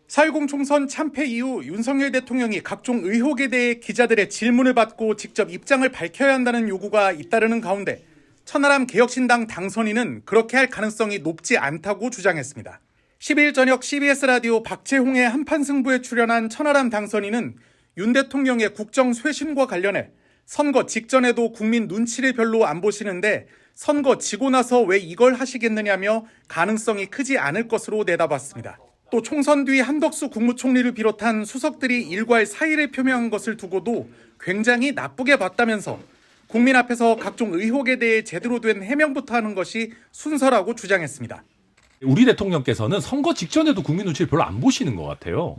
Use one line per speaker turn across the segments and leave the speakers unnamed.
4.10 총선 참패 이후 윤석열 대통령이 각종 의혹에 대해 기자들의 질문을 받고 직접 입장을 밝혀야 한다는 요구가 잇따르는 가운데 천하람 개혁신당 당선인은 그렇게 할 가능성이 높지 않다고 주장했습니다. 12일 저녁 CBS 라디오 박재홍의 한판 승부에 출연한 천하람 당선인은 윤 대통령의 국정 쇄신과 관련해 선거 직전에도 국민 눈치를 별로 안 보시는데 선거 지고 나서 왜 이걸 하시겠느냐며 가능성이 크지 않을 것으로 내다봤습니다. 또 총선 뒤 한덕수 국무총리를 비롯한 수석들이 일괄 사의를 표명한 것을 두고도 굉장히 나쁘게 봤다면서 국민 앞에서 각종 의혹에 대해 제대로 된 해명부터 하는 것이 순서라고 주장했습니다.
우리 대통령께서는 선거 직전에도 국민 눈치를 별로 안 보시는 것 같아요.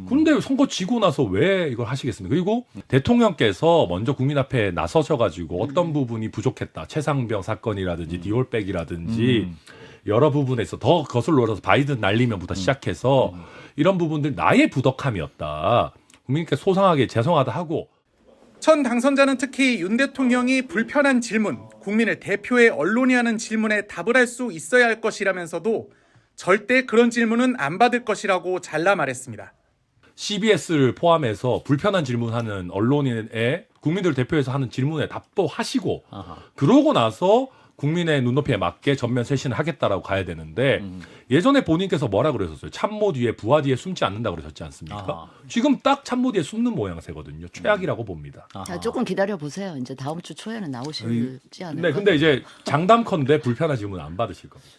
그런데 선거 지고 나서 왜 이걸 하시겠습니까? 그리고 대통령께서 먼저 국민 앞에 나서셔가지고 어떤 부분이 부족했다. 최상병 사건이라든지 디올백이라든지 여러 부분에서 더 거슬러서 바이든 날리면부터 시작해서 이런 부분들 나의 부덕함이었다. 국민께 소상하게 죄송하다 하고.
천 당선자는 특히 윤 대통령이 불편한 질문, 국민을 대표해 언론이 하는 질문에 답을 할 수 있어야 할 것이라면서도 절대 그런 질문은 안 받을 것이라고 잘라 말했습니다.
CBS를 포함해서 불편한 질문하는 언론인의 국민들 대표해서 하는 질문에 답도 하시고 그러고 나서 국민의 눈높이에 맞게 전면 쇄신을 하겠다라고 가야 되는데 예전에 본인께서 뭐라 그러셨어요? 참모 뒤에 부하 뒤에 숨지 않는다고 그러셨지 않습니까? 지금 딱 참모 뒤에 숨는 모양새거든요. 최악이라고 봅니다.
자, 조금 기다려 보세요. 이제 다음 주 초에는 나오실지 않을까?
네, 근데 이제 장담컨대 불편한 질문 안 받으실 겁니다.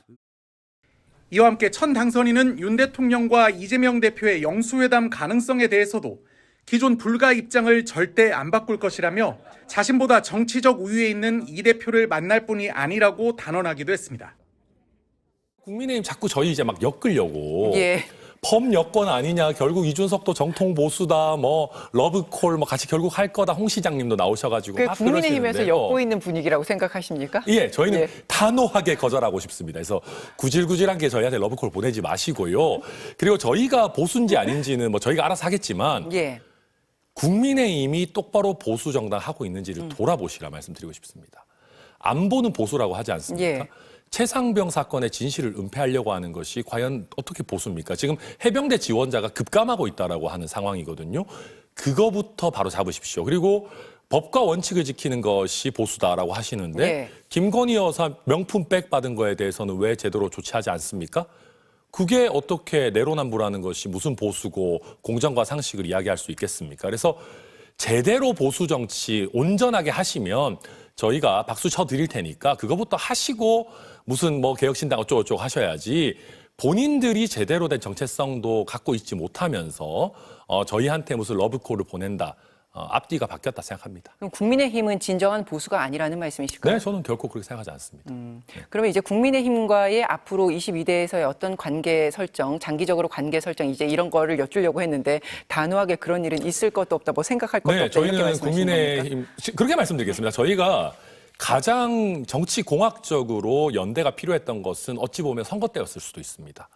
이와 함께 천 당선인은 윤 대통령과 이재명 대표의 영수회담 가능성에 대해서도 기존 불가 입장을 절대 안 바꿀 것이라며 자신보다 정치적 우위에 있는 이 대표를 만날 뿐이 아니라고 단언하기도 했습니다.
국민의힘 자꾸 저희 이제 막 엮으려고
예.
범 여권 아니냐, 결국 이준석도 정통 보수다, 뭐 러브콜 뭐 같이 결국 할 거다. 홍 시장님도 나오셔가지고
그
막
국민의힘에서
그러시는데요.
엮고 있는 분위기라고 생각하십니까?
예, 저희는
예.
단호하게 거절하고 싶습니다. 그래서 구질구질한 게 저희한테 러브콜 보내지 마시고요. 그리고 저희가 보수인지 아닌지는 뭐 저희가 알아서 하겠지만
예.
국민의힘이 똑바로 보수 정당 하고 있는지를 돌아보시라 말씀드리고 싶습니다. 안보는 보수라고 하지 않습니까?
예.
최상병 사건의 진실을 은폐하려고 하는 것이 과연 어떻게 보수입니까? 지금 해병대 지원자가 급감하고 있다라고 하는 상황이거든요. 그거부터 바로 잡으십시오. 그리고 법과 원칙을 지키는 것이 보수다라고 하시는데
예.
김건희 여사 명품백 받은 거에 대해서는 왜 제대로 조치하지 않습니까? 그게 어떻게 내로남불하는 것이 무슨 보수고 공정과 상식을 이야기할 수 있겠습니까? 그래서 제대로 보수 정치 온전하게 하시면 저희가 박수 쳐드릴 테니까 그거부터 하시고 무슨 뭐 개혁신당 어쩌고저쩌고 하셔야지 본인들이 제대로 된 정체성도 갖고 있지 못하면서 저희한테 무슨 러브콜을 보낸다. 앞뒤가 바뀌었다 생각합니다.
그럼 국민의힘은 진정한 보수가 아니라는 말씀이실까요?
네, 저는 결코 그렇게 생각하지 않습니다.
그러면 이제 국민의힘과의 앞으로 22대에서의 어떤 관계 설정, 장기적으로 관계 설정 이제 이런 거를 여쭈려고 했는데 단호하게 그런 일은 있을 것도 없다, 뭐 생각할 것도
네,
없다 이렇게
저희는
말씀하시는 겁니까?
국민의힘 그렇게 말씀드리겠습니다. 저희가 가장 정치 공학적으로 연대가 필요했던 것은 어찌 보면 선거 때였을 수도 있습니다.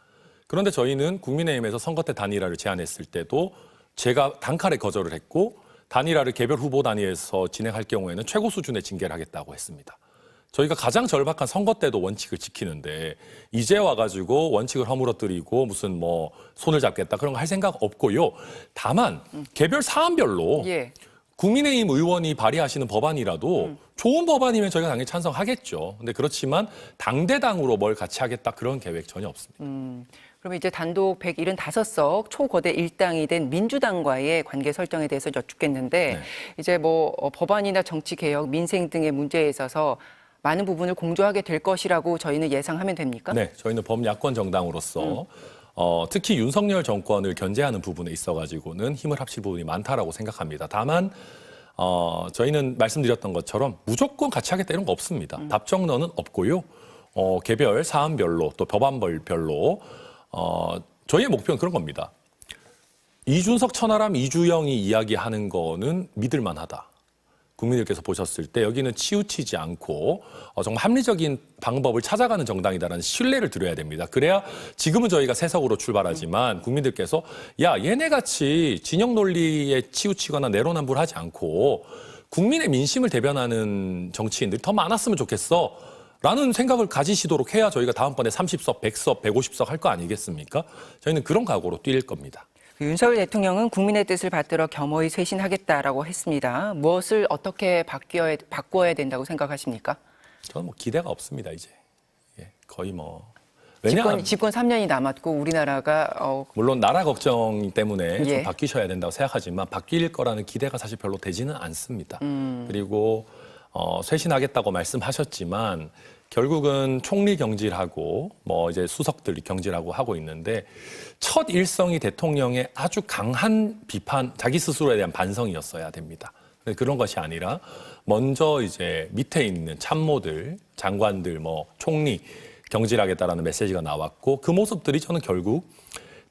그런데 저희는 국민의힘에서 선거 때 단일화를 제안했을 때도 제가 단칼에 거절을 했고 단일화를 개별 후보 단위에서 진행할 경우에는 최고 수준의 징계를 하겠다고 했습니다. 저희가 가장 절박한 선거 때도 원칙을 지키는데 이제 와가지고 원칙을 허물어뜨리고 무슨 뭐 손을 잡겠다 그런 거 할 생각 없고요. 다만 개별 사안별로
예.
국민의힘 의원이 발의하시는 법안이라도 좋은 법안이면 저희가 당연히 찬성하겠죠. 근데 그렇지만 당대당으로 뭘 같이 하겠다 그런 계획 전혀 없습니다.
그러면 이제 단독 175석 초거대 일당이 된 민주당과의 관계 설정에 대해서 여쭙겠는데
네.
이제 뭐 법안이나 정치 개혁, 민생 등의 문제에 있어서 많은 부분을 공조하게 될 것이라고 저희는 예상하면 됩니까?
네, 저희는 범야권 정당으로서 특히 윤석열 정권을 견제하는 부분에 있어가지고는 힘을 합칠 부분이 많다라고 생각합니다. 다만 저희는 말씀드렸던 것처럼 무조건 같이 하겠다 이런 거 없습니다. 답정너는 없고요. 개별 사안별로 또 법안별로 저희의 목표는 그런 겁니다. 이준석, 천하람, 이주영이 이야기하는 거는 믿을만하다. 국민들께서 보셨을 때 여기는 치우치지 않고 정말 합리적인 방법을 찾아가는 정당이다라는 신뢰를 드려야 됩니다. 그래야 지금은 저희가 세석으로 출발하지만 국민들께서 야 얘네같이 진영 논리에 치우치거나 내로남불하지 않고 국민의 민심을 대변하는 정치인들이 더 많았으면 좋겠어. 라는 생각을 가지시도록 해야 저희가 다음번에 30석, 100석, 150석 할 거 아니겠습니까? 저희는 그런 각오로 뛸 겁니다.
윤석열 대통령은 국민의 뜻을 받들어 겸허히 쇄신하겠다라고 했습니다. 무엇을 어떻게 바꿔야 된다고 생각하십니까?
저는 뭐 기대가 없습니다, 이제. 예, 거의 뭐. 왜냐하면
집권 3년이 남았고 우리나라가
물론 나라 걱정 때문에 좀
예.
바뀌셔야 된다고 생각하지만 바뀔 거라는 기대가 사실 별로 되지는 않습니다. 그리고 쇄신하겠다고 말씀하셨지만 결국은 총리 경질하고 뭐 이제 수석들이 경질하고 하고 있는데 첫 일성이 대통령의 아주 강한 비판, 자기 스스로에 대한 반성이었어야 됩니다. 근데 그런 것이 아니라 먼저 이제 밑에 있는 참모들, 장관들, 뭐 총리 경질하겠다라는 메시지가 나왔고 그 모습들이 저는 결국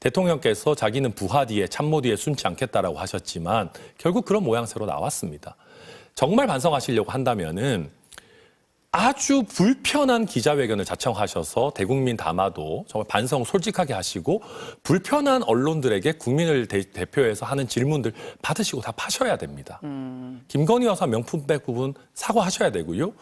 대통령께서 자기는 부하 뒤에 참모 뒤에 숨지 않겠다라고 하셨지만 결국 그런 모양새로 나왔습니다. 정말 반성하시려고 한다면은 아주 불편한 기자회견을 자청하셔서 대국민 담아도 정말 반성 솔직하게 하시고 불편한 언론들에게 국민을 대표해서 하는 질문들 받으시고 다 파셔야 됩니다. 김건희 여사 명품백 부분 사과하셔야 되고요.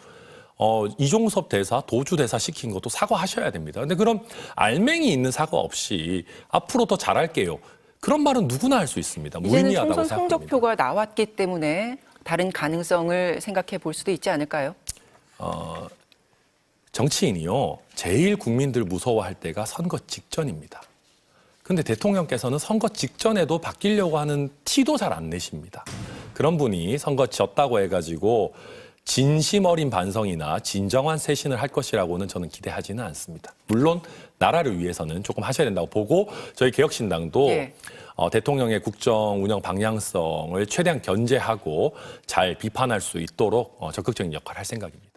이종섭 대사, 도주 대사 시킨 것도 사과하셔야 됩니다. 근데 그럼 알맹이 있는 사과 없이 앞으로 더 잘할게요. 그런 말은 누구나 할 수 있습니다.
이제는
무의미하다고
총선
생각합니다.
성적표가 나왔기 때문에 다른 가능성을 생각해 볼 수도 있지 않을까요?
정치인이요, 제일 국민들 무서워할 때가 선거 직전입니다. 근데 대통령께서는 선거 직전에도 바뀌려고 하는 티도 잘 안 내십니다. 그런 분이 선거 졌다고 해가지고 진심 어린 반성이나 진정한 쇄신을 할 것이라고는 저는 기대하지는 않습니다. 물론 나라를 위해서는 조금 하셔야 된다고 보고 저희 개혁신당도
예.
대통령의 국정 운영 방향성을 최대한 견제하고 잘 비판할 수 있도록 적극적인 역할을 할 생각입니다.